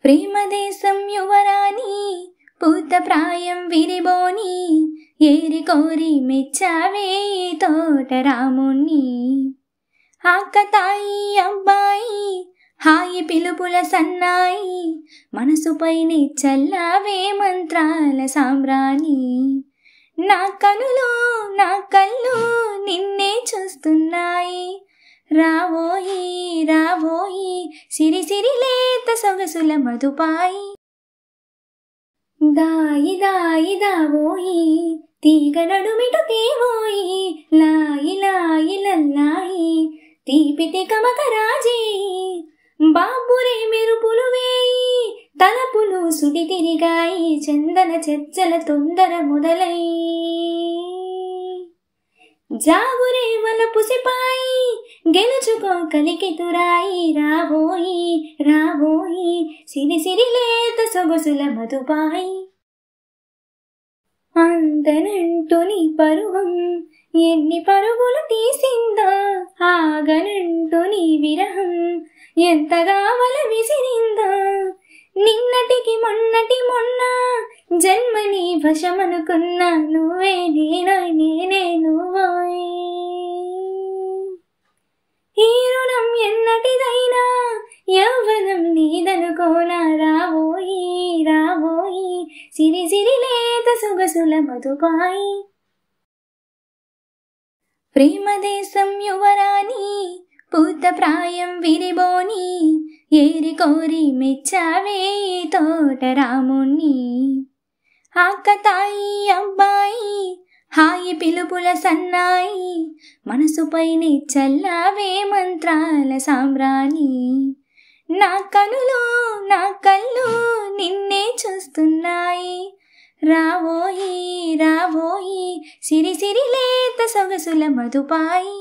ప్రేమదేశం యువరాణి పూతప్రాయం విరిబోని ఏరి కోరి మెచ్చావే తోటరాముణ్ణి ఆకతాయి అబ్బాయి హాయి పిలుపుల సన్నాయి మనసుపైనే చల్లావే మంత్రాల సామ్రాణి నా కనులు నా కళ్ళు నిన్నే చూస్తున్నాయి రావోయి రావోయి సిరి సిరి లేత సొగసుల మధుపాయి దాయి దాయి దావోయి తీగ నడుమిటు తీవోయి లాయి లాయి లల్లాయి తీపితి కమక రాజేయి బాబురే మెరుపులు వేయి తలపులు సుడి తిరిగాయి చందన చర్చల తొందర మొదలై జాగురే వలపు సిపాయి గెలుచుకో కలికితురాయి రావోయి రావోయి సిరి సిరి లేత సొగసుల మధుపాయి అందనంటూ నీ పరువం ఎన్ని పరుగులు తీసిందా ఆగనంటూ నీ విరహం ఎంతగా వల విసిరిందా నిన్నటికి మొన్నటి మొన్న జన్మని వశమనుకున్నా నువ్వే నేనే నువ్వోయ్ ఈ రుణం ఎన్నటిదైనా యవ్వనం నీదనుకోనా రావోయి రావోయి సిరి సిరి లేత సొగసుల మధుపాయి ప్రేమదేశం యువరాణి పూతప్రాయం విరిబోని ఏరి కోరి మెచ్చావే తోటరాముణ్ణి ఆకతాయి అబ్బాయి హాయి పిలుపుల సన్నాయి మనసుపైనే చల్లావే మంత్రాల సామ్రాణి నా కనులు నా కళ్ళు నిన్నే చూస్తున్నాయి రావోయి రావోయి సిరి సిరి లేత సొగసుల మధుపాయి